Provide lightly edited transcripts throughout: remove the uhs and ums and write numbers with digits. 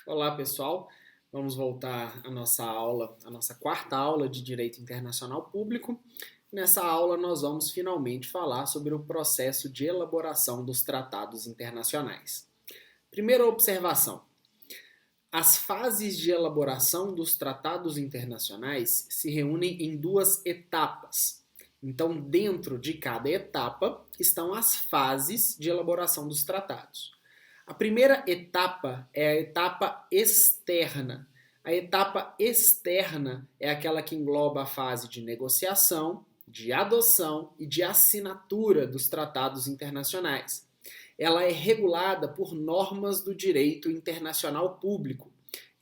Olá, pessoal. Vamos voltar à nossa aula, a nossa quarta aula de Direito Internacional Público. Nessa aula, nós vamos finalmente falar sobre o processo de elaboração dos tratados internacionais. Primeira observação: as fases de elaboração dos tratados internacionais se reúnem em duas etapas. Então, dentro de cada etapa estão as fases de elaboração dos tratados. A primeira etapa é a etapa externa. A etapa externa é aquela que engloba a fase de negociação, de adoção e de assinatura dos tratados internacionais. Ela é regulada por normas do direito internacional público,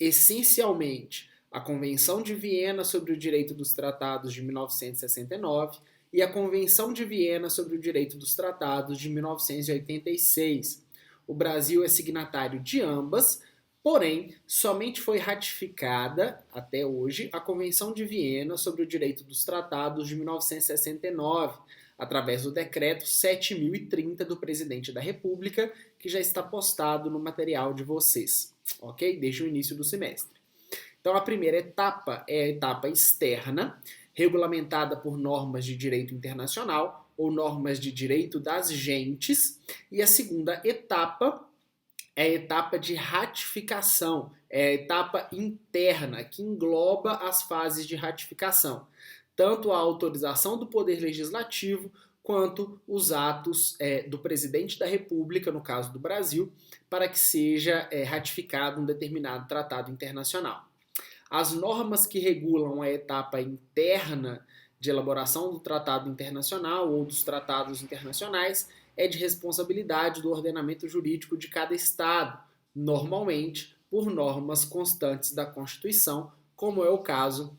essencialmente a Convenção de Viena sobre o Direito dos Tratados de 1969 e a Convenção de Viena sobre o Direito dos Tratados de 1986. O Brasil é signatário de ambas, porém, somente foi ratificada, até hoje, a Convenção de Viena sobre o Direito dos Tratados de 1969, através do Decreto 7.030 do Presidente da República, que já está postado no material de vocês, ok? Desde o início do semestre. Então, a primeira etapa é a etapa externa, regulamentada por normas de direito internacional, ou normas de direito das gentes, e a segunda etapa é a etapa de ratificação, é a etapa interna, que engloba as fases de ratificação, tanto a autorização do Poder Legislativo, quanto os atos do Presidente da República, no caso do Brasil, para que seja ratificado um determinado tratado internacional. As normas que regulam a etapa interna de elaboração do tratado internacional ou dos tratados internacionais é de responsabilidade do ordenamento jurídico de cada Estado, normalmente por normas constantes da Constituição, como é o caso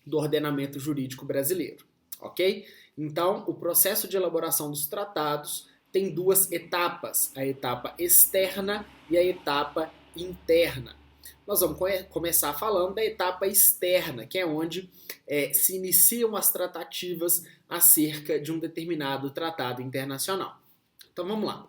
do ordenamento jurídico brasileiro, ok? Então, o processo de elaboração dos tratados tem duas etapas, a etapa externa e a etapa interna. Nós vamos começar falando da etapa externa, que é onde se iniciam as tratativas acerca de um determinado tratado internacional. Então vamos lá.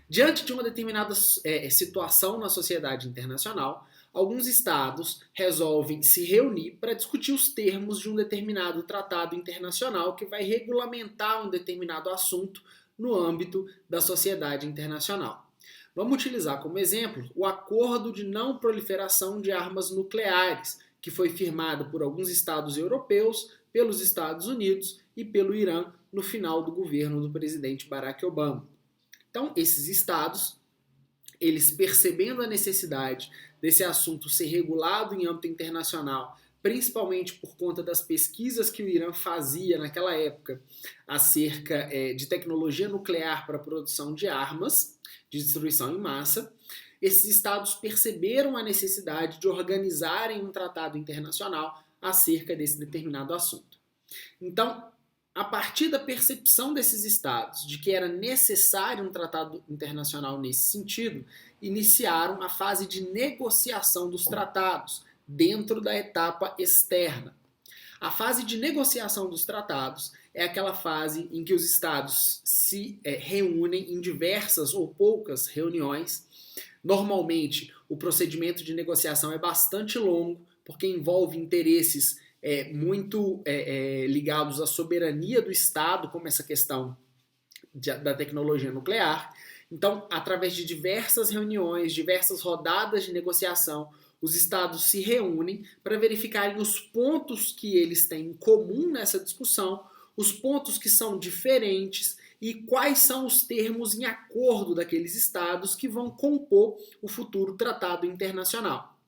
Diante de uma determinada situação na sociedade internacional, alguns estados resolvem se reunir para discutir os termos de um determinado tratado internacional que vai regulamentar um determinado assunto no âmbito da sociedade internacional. Vamos utilizar como exemplo o Acordo de Não Proliferação de Armas Nucleares, que foi firmado por alguns estados europeus, pelos Estados Unidos e pelo Irã no final do governo do presidente Barack Obama. Então, esses estados, eles percebendo a necessidade desse assunto ser regulado em âmbito internacional, principalmente por conta das pesquisas que o Irã fazia naquela época acerca de tecnologia nuclear para a produção de armas, de destruição em massa, esses estados perceberam a necessidade de organizarem um tratado internacional acerca desse determinado assunto. Então, a partir da percepção desses estados de que era necessário um tratado internacional nesse sentido, iniciaram a fase de negociação dos tratados dentro da etapa externa. A fase de negociação dos tratados é aquela fase em que os estados se reúnem em diversas ou poucas reuniões. Normalmente, o procedimento de negociação é bastante longo, porque envolve interesses muito ligados à soberania do Estado, como essa questão da tecnologia nuclear. Então, através de diversas reuniões, diversas rodadas de negociação, os estados se reúnem para verificarem os pontos que eles têm em comum nessa discussão, os pontos que são diferentes e quais são os termos em acordo daqueles estados que vão compor o futuro tratado internacional.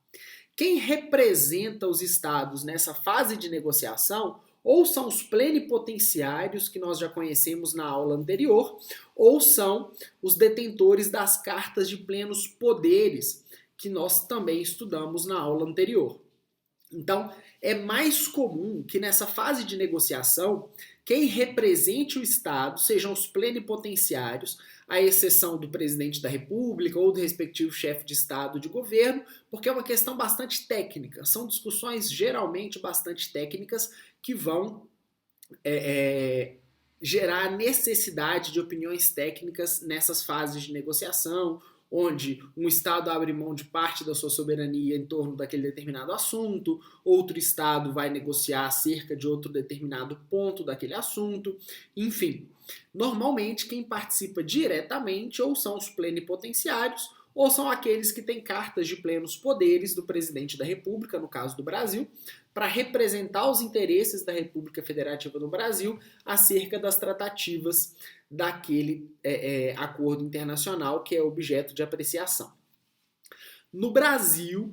Quem representa os estados nessa fase de negociação ou são os plenipotenciários, que nós já conhecemos na aula anterior, ou são os detentores das cartas de plenos poderes, que nós também estudamos na aula anterior. Então, é mais comum que nessa fase de negociação, quem represente o Estado sejam os plenipotenciários, à exceção do presidente da República ou do respectivo chefe de Estado de governo, porque é uma questão bastante técnica. São discussões geralmente bastante técnicas que vão gerar necessidade de opiniões técnicas nessas fases de negociação onde um Estado abre mão de parte da sua soberania em torno daquele determinado assunto, outro Estado vai negociar acerca de outro determinado ponto daquele assunto, enfim. Normalmente, quem participa diretamente ou são os plenipotenciários, ou são aqueles que têm cartas de plenos poderes do presidente da República, no caso do Brasil, para representar os interesses da República Federativa do Brasil acerca das tratativas daquele acordo internacional que é objeto de apreciação. No Brasil,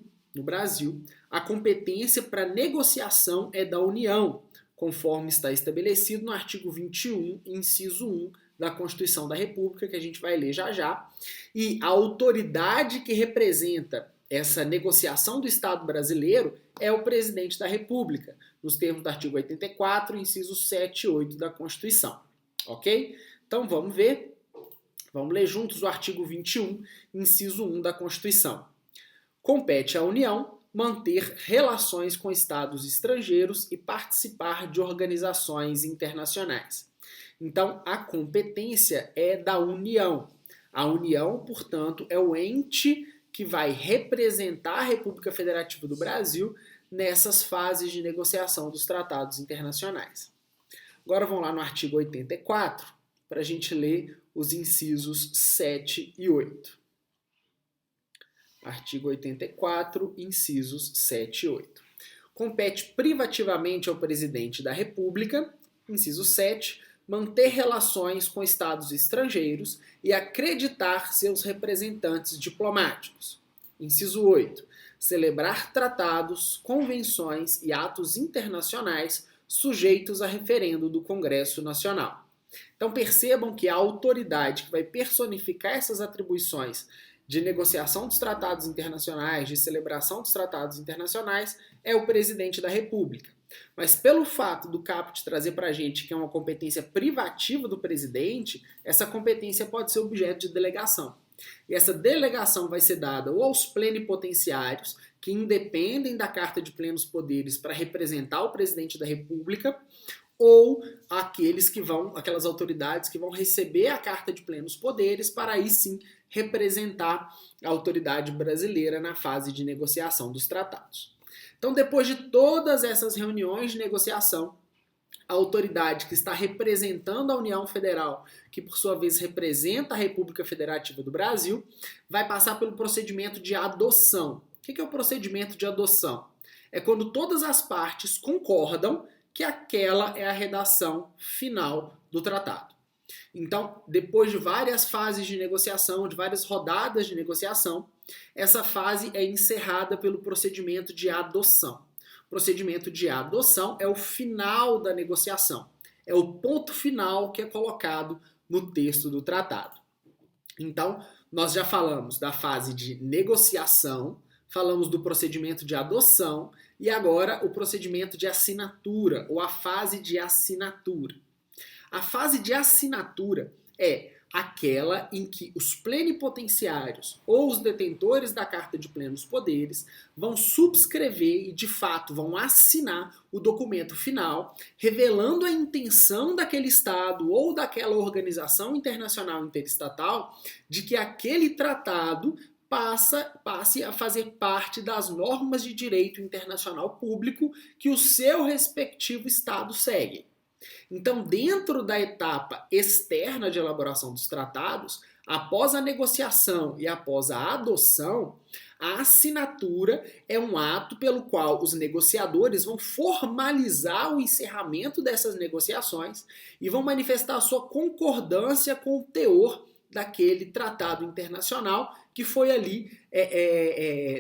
a competência para negociação é da União, conforme está estabelecido no artigo 21, inciso 1 da Constituição da República, que a gente vai ler já já, e a autoridade que representa essa negociação do Estado brasileiro é o presidente da República, nos termos do artigo 84, incisos 7 e 8 da Constituição. Ok? Então vamos ver, vamos ler juntos o artigo 21, inciso 1 da Constituição. Compete à União manter relações com estados estrangeiros e participar de organizações internacionais. Então, a competência é da União. A União, portanto, é o ente que vai representar a República Federativa do Brasil nessas fases de negociação dos tratados internacionais. Agora vamos lá no artigo 84, para a gente ler os incisos 7 e 8. Artigo 84, incisos 7 e 8. Compete privativamente ao presidente da República, inciso 7, manter relações com estados estrangeiros e acreditar seus representantes diplomáticos. Inciso 8. Celebrar tratados, convenções e atos internacionais sujeitos a referendo do Congresso Nacional. Então percebam que a autoridade que vai personificar essas atribuições de negociação dos tratados internacionais, de celebração dos tratados internacionais, é o presidente da República. Mas pelo fato do caput trazer para a gente que é uma competência privativa do presidente, essa competência pode ser objeto de delegação. E essa delegação vai ser dada ou aos plenipotenciários, que independem da Carta de Plenos Poderes para representar o presidente da República, ou aquelas autoridades que vão receber a Carta de Plenos Poderes para aí sim representar a autoridade brasileira na fase de negociação dos tratados. Então, depois de todas essas reuniões de negociação, a autoridade que está representando a União Federal, que por sua vez representa a República Federativa do Brasil, vai passar pelo procedimento de adoção. O que é o procedimento de adoção? É quando todas as partes concordam que aquela é a redação final do tratado. Então, depois de várias fases de negociação, de várias rodadas de negociação, essa fase é encerrada pelo procedimento de adoção. O procedimento de adoção é o final da negociação. É o ponto final que é colocado no texto do tratado. Então, nós já falamos da fase de negociação, falamos do procedimento de adoção e agora o procedimento de assinatura, ou a fase de assinatura. A fase de assinatura é aquela em que os plenipotenciários ou os detentores da Carta de Plenos Poderes vão subscrever e, de fato, vão assinar o documento final, revelando a intenção daquele Estado ou daquela organização internacional interestatal de que aquele tratado passe a fazer parte das normas de direito internacional público que o seu respectivo Estado segue. Então, dentro da etapa externa de elaboração dos tratados, após a negociação e após a adoção, a assinatura é um ato pelo qual os negociadores vão formalizar o encerramento dessas negociações e vão manifestar a sua concordância com o teor daquele tratado internacional que foi ali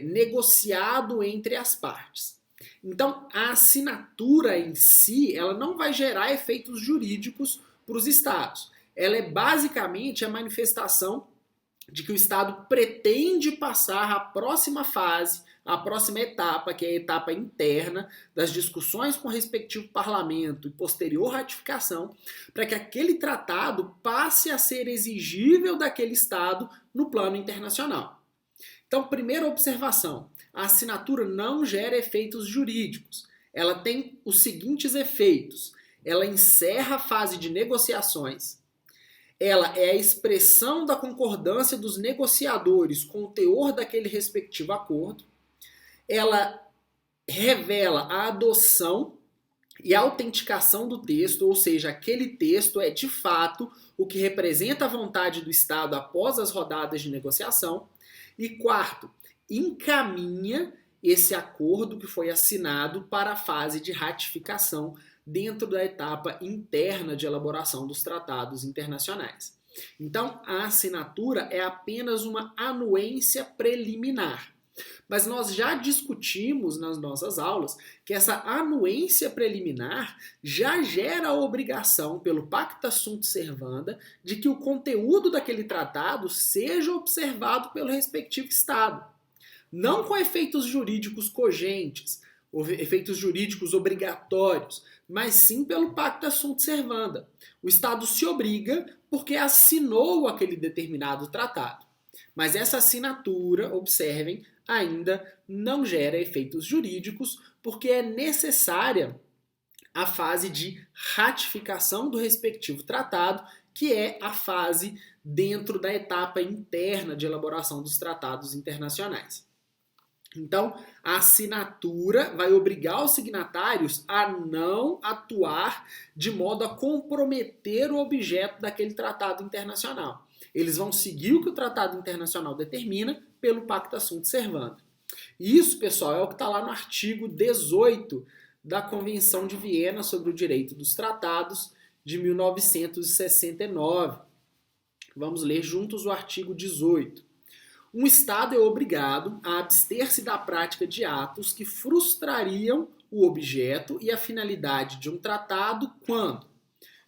negociado entre as partes. Então, a assinatura em si, ela não vai gerar efeitos jurídicos para os estados. Ela é basicamente a manifestação de que o Estado pretende passar à próxima fase, à próxima etapa, que é a etapa interna das discussões com o respectivo parlamento e posterior ratificação, para que aquele tratado passe a ser exigível daquele Estado no plano internacional. Então, primeira observação, a assinatura não gera efeitos jurídicos. Ela tem os seguintes efeitos. Ela encerra a fase de negociações, ela é a expressão da concordância dos negociadores com o teor daquele respectivo acordo. Ela revela a adoção e a autenticação do texto, ou seja, aquele texto é de fato o que representa a vontade do Estado após as rodadas de negociação. E quarto, encaminha esse acordo que foi assinado para a fase de ratificação dentro da etapa interna de elaboração dos tratados internacionais. Então, a assinatura é apenas uma anuência preliminar. Mas nós já discutimos nas nossas aulas que essa anuência preliminar já gera a obrigação pelo Pacta Sunt Servanda de que o conteúdo daquele tratado seja observado pelo respectivo Estado. Não com efeitos jurídicos cogentes, ou efeitos jurídicos obrigatórios, mas sim pelo Pacta Sunt Servanda. O Estado se obriga porque assinou aquele determinado tratado. Mas essa assinatura, observem, ainda não gera efeitos jurídicos, porque é necessária a fase de ratificação do respectivo tratado, que é a fase dentro da etapa interna de elaboração dos tratados internacionais. Então, a assinatura vai obrigar os signatários a não atuar de modo a comprometer o objeto daquele tratado internacional. Eles vão seguir o que o tratado internacional determina pelo Pacta Sunt Servanda. E isso, pessoal, é o que está lá no artigo 18 da Convenção de Viena sobre o Direito dos Tratados de 1969. Vamos ler juntos o artigo 18. Um Estado é obrigado a abster-se da prática de atos que frustrariam o objeto e a finalidade de um tratado quando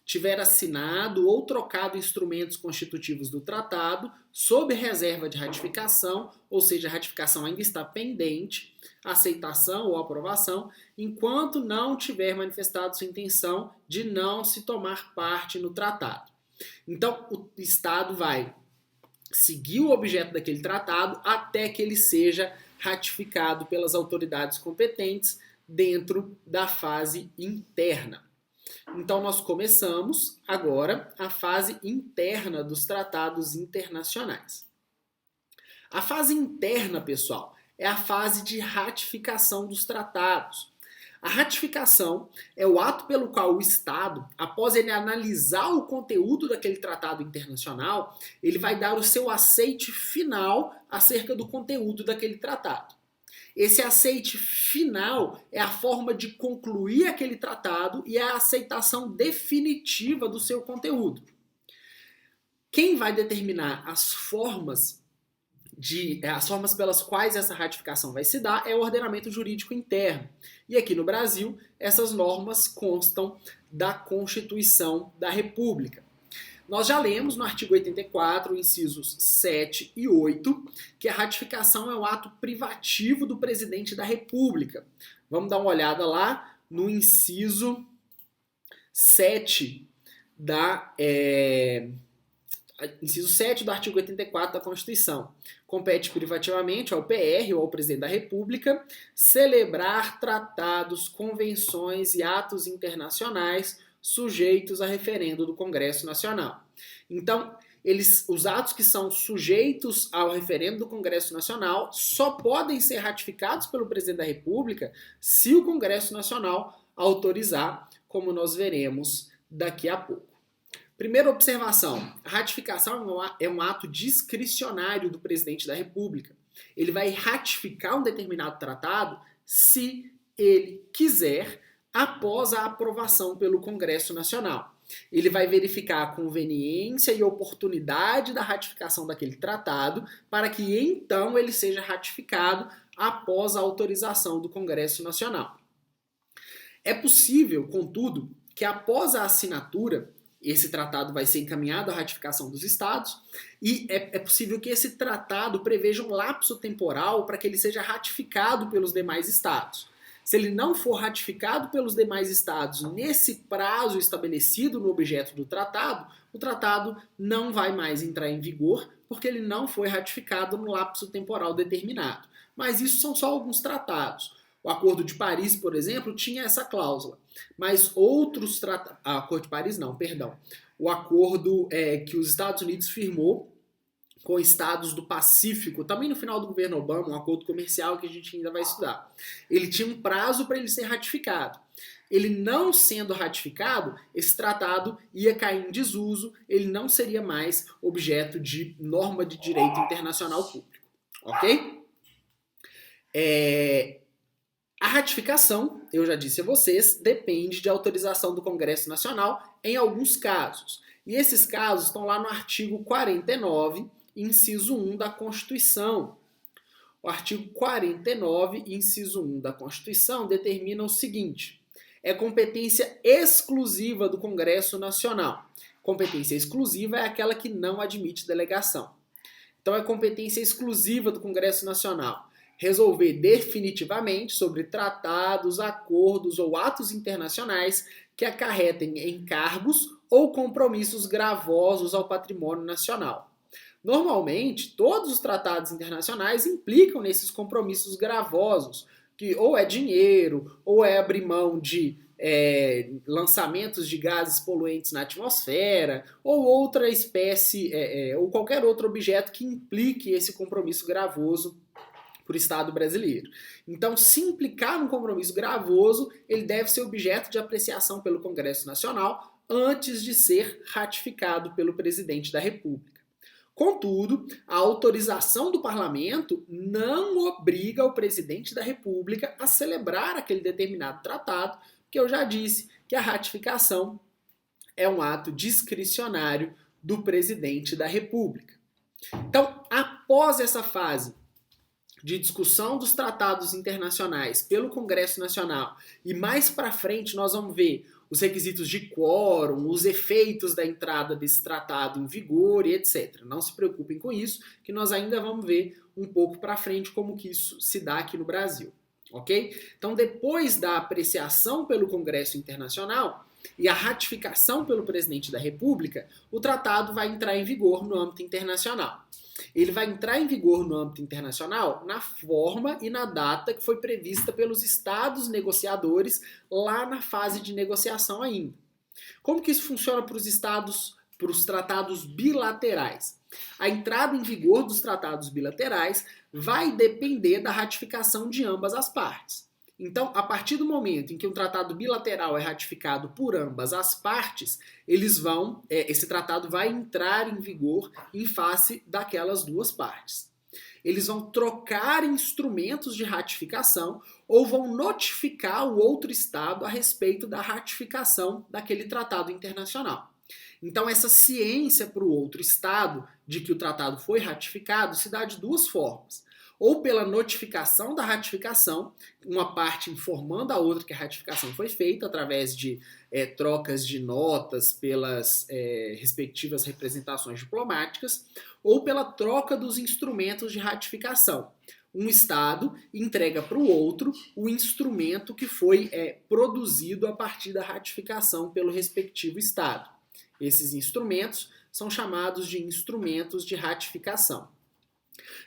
tiver assinado ou trocado instrumentos constitutivos do tratado sob reserva de ratificação, ou seja, a ratificação ainda está pendente, aceitação ou aprovação, enquanto não tiver manifestado sua intenção de não se tomar parte no tratado. Então, o Estado vai seguir o objeto daquele tratado até que ele seja ratificado pelas autoridades competentes dentro da fase interna. Então, nós começamos agora a fase interna dos tratados internacionais. A fase interna, pessoal, é a fase de ratificação dos tratados. A ratificação é o ato pelo qual o Estado, após ele analisar o conteúdo daquele tratado internacional, ele vai dar o seu aceite final acerca do conteúdo daquele tratado. Esse aceite final é a forma de concluir aquele tratado e é a aceitação definitiva do seu conteúdo. Quem vai determinar as formas pelas quais essa ratificação vai se dar é o ordenamento jurídico interno. E aqui no Brasil, essas normas constam da Constituição da República. Nós já lemos no artigo 84, incisos 7 e 8, que a ratificação é um ato privativo do presidente da República. Vamos dar uma olhada lá no inciso 7 Inciso 7 do artigo 84 da Constituição. Compete privativamente ao PR ou ao Presidente da República celebrar tratados, convenções e atos internacionais sujeitos a referendo do Congresso Nacional. Então, os atos que são sujeitos ao referendo do Congresso Nacional só podem ser ratificados pelo Presidente da República se o Congresso Nacional autorizar, como nós veremos daqui a pouco. Primeira observação, a ratificação é um ato discricionário do presidente da República. Ele vai ratificar um determinado tratado se ele quiser, após a aprovação pelo Congresso Nacional. Ele vai verificar a conveniência e oportunidade da ratificação daquele tratado para que então ele seja ratificado após a autorização do Congresso Nacional. É possível, contudo, que após a assinatura esse tratado vai ser encaminhado à ratificação dos Estados e é possível que esse tratado preveja um lapso temporal para que ele seja ratificado pelos demais Estados. Se ele não for ratificado pelos demais Estados nesse prazo estabelecido no objeto do tratado, o tratado não vai mais entrar em vigor porque ele não foi ratificado no lapso temporal determinado. Mas isso são só alguns tratados. O Acordo de Paris, por exemplo, tinha essa cláusula, mas outros tratados... Acordo de Paris não, perdão. O acordo que os Estados Unidos firmou com estados do Pacífico, também no final do governo Obama, um acordo comercial que a gente ainda vai estudar. Ele tinha um prazo para ele ser ratificado. Ele não sendo ratificado, esse tratado ia cair em desuso, ele não seria mais objeto de norma de direito internacional público. Ok? A ratificação, eu já disse a vocês, depende de autorização do Congresso Nacional em alguns casos. E esses casos estão lá no artigo 49, inciso 1 da Constituição. O artigo 49, inciso 1 da Constituição determina o seguinte: é competência exclusiva do Congresso Nacional. Competência exclusiva é aquela que não admite delegação. Então é competência exclusiva do Congresso Nacional resolver definitivamente sobre tratados, acordos ou atos internacionais que acarretem encargos ou compromissos gravosos ao patrimônio nacional. Normalmente, todos os tratados internacionais implicam nesses compromissos gravosos, que ou é dinheiro, ou é abrir mão de lançamentos de gases poluentes na atmosfera, ou outra espécie, ou qualquer outro objeto que implique esse compromisso gravoso para o Estado brasileiro. Então, se implicar num compromisso gravoso, ele deve ser objeto de apreciação pelo Congresso Nacional antes de ser ratificado pelo Presidente da República. Contudo, a autorização do parlamento não obriga o presidente da República a celebrar aquele determinado tratado, porque eu já disse que a ratificação é um ato discricionário do presidente da República. Então, após essa fase de discussão dos tratados internacionais pelo Congresso Nacional e mais para frente nós vamos ver os requisitos de quórum, os efeitos da entrada desse tratado em vigor e etc. Não se preocupem com isso, que nós ainda vamos ver um pouco para frente como que isso se dá aqui no Brasil, ok? Então, depois da apreciação pelo Congresso Internacional e a ratificação pelo Presidente da República, o tratado vai entrar em vigor no âmbito internacional. Ele vai entrar em vigor no âmbito internacional na forma e na data que foi prevista pelos estados negociadores lá na fase de negociação ainda. Como que isso funciona para os estados, para os tratados bilaterais? A entrada em vigor dos tratados bilaterais vai depender da ratificação de ambas as partes. Então, a partir do momento em que um tratado bilateral é ratificado por ambas as partes, esse tratado vai entrar em vigor em face daquelas duas partes. Eles vão trocar instrumentos de ratificação ou vão notificar o outro estado a respeito da ratificação daquele tratado internacional. Então, essa ciência para o outro estado de que o tratado foi ratificado se dá de duas formas. Ou pela notificação da ratificação, uma parte informando a outra que a ratificação foi feita através de trocas de notas pelas respectivas representações diplomáticas, ou pela troca dos instrumentos de ratificação. Um Estado entrega para o outro o instrumento que foi produzido a partir da ratificação pelo respectivo Estado. Esses instrumentos são chamados de instrumentos de ratificação.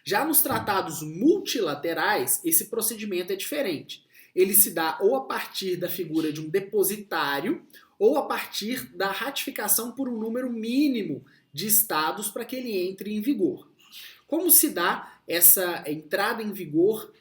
Já nos tratados multilaterais, esse procedimento é diferente. Ele se dá ou a partir da figura de um depositário ou a partir da ratificação por um número mínimo de estados para que ele entre em vigor. Como se dá essa entrada em vigor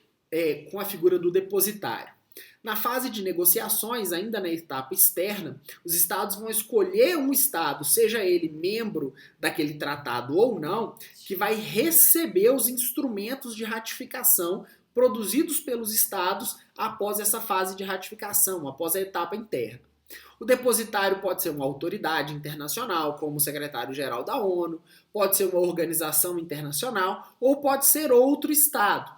com a figura do depositário? Na fase de negociações, ainda na etapa externa, os estados vão escolher um estado, seja ele membro daquele tratado ou não, que vai receber os instrumentos de ratificação produzidos pelos estados após essa fase de ratificação, após a etapa interna. O depositário pode ser uma autoridade internacional, como o secretário-geral da ONU, pode ser uma organização internacional ou pode ser outro estado.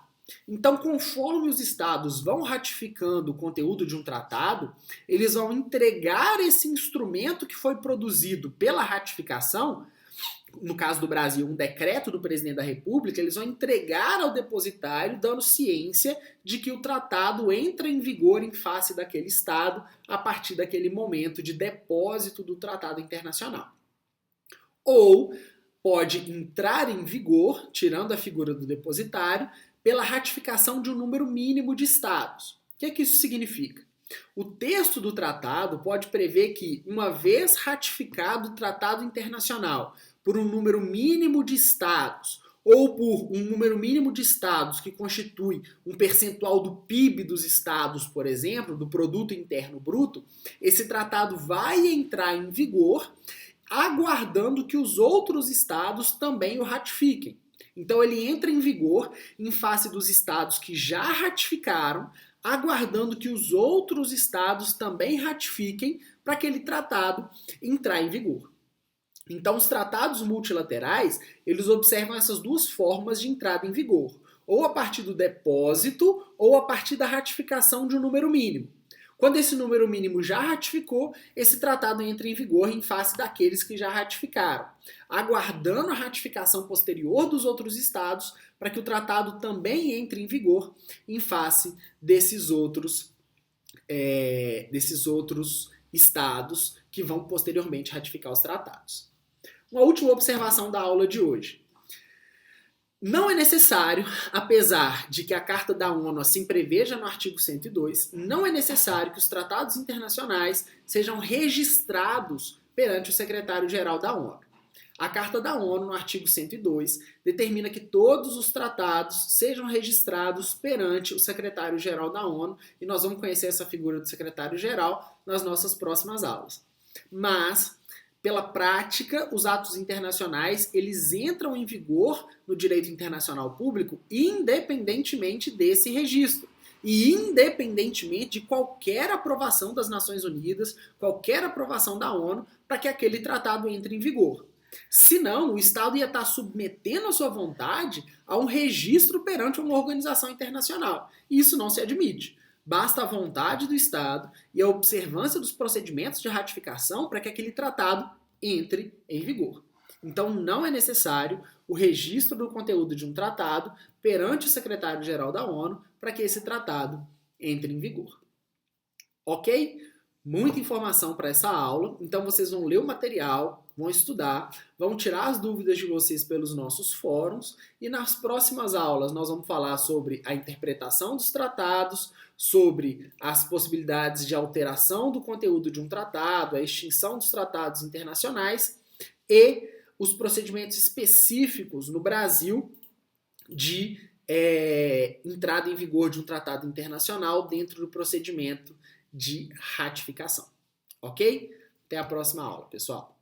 Então, conforme os estados vão ratificando o conteúdo de um tratado, eles vão entregar esse instrumento que foi produzido pela ratificação, no caso do Brasil, um decreto do presidente da República, eles vão entregar ao depositário, dando ciência de que o tratado entra em vigor em face daquele estado a partir daquele momento de depósito do tratado internacional. Ou pode entrar em vigor, tirando a figura do depositário, pela ratificação de um número mínimo de estados. que isso significa? O texto do tratado pode prever que, uma vez ratificado o tratado internacional por um número mínimo de estados, ou por um número mínimo de estados que constitui um percentual do PIB dos estados, por exemplo, do Produto Interno Bruto, esse tratado vai entrar em vigor, aguardando que os outros estados também o ratifiquem. Então ele entra em vigor em face dos estados que já ratificaram, aguardando que os outros estados também ratifiquem para aquele tratado entrar em vigor. Então, os tratados multilaterais, eles observam essas duas formas de entrada em vigor, ou a partir do depósito, ou a partir da ratificação de um número mínimo. Quando esse número mínimo já ratificou, esse tratado entra em vigor em face daqueles que já ratificaram, aguardando a ratificação posterior dos outros estados para que o tratado também entre em vigor em face desses outros estados que vão posteriormente ratificar os tratados. Uma última observação da aula de hoje. Não é necessário, apesar de que a Carta da ONU assim preveja no artigo 102, não é necessário que os tratados internacionais sejam registrados perante o secretário-geral da ONU. A Carta da ONU, no artigo 102, determina que todos os tratados sejam registrados perante o secretário-geral da ONU, e nós vamos conhecer essa figura do secretário-geral nas nossas próximas aulas. Mas, pela prática, os atos internacionais, eles entram em vigor no direito internacional público independentemente desse registro e independentemente de qualquer aprovação das Nações Unidas, qualquer aprovação da ONU, para que aquele tratado entre em vigor. Senão, o Estado ia estar submetendo a sua vontade a um registro perante uma organização internacional. E isso não se admite. Basta a vontade do Estado e a observância dos procedimentos de ratificação para que aquele tratado entre em vigor. Então, não é necessário o registro do conteúdo de um tratado perante o secretário-geral da ONU para que esse tratado entre em vigor. Ok? Muita informação para essa aula, então vocês vão ler o material, vão estudar, vão tirar as dúvidas de vocês pelos nossos fóruns e nas próximas aulas nós vamos falar sobre a interpretação dos tratados, sobre as possibilidades de alteração do conteúdo de um tratado, a extinção dos tratados internacionais e os procedimentos específicos no Brasil de entrada em vigor de um tratado internacional dentro do procedimento de ratificação. Ok? Até a próxima aula, pessoal.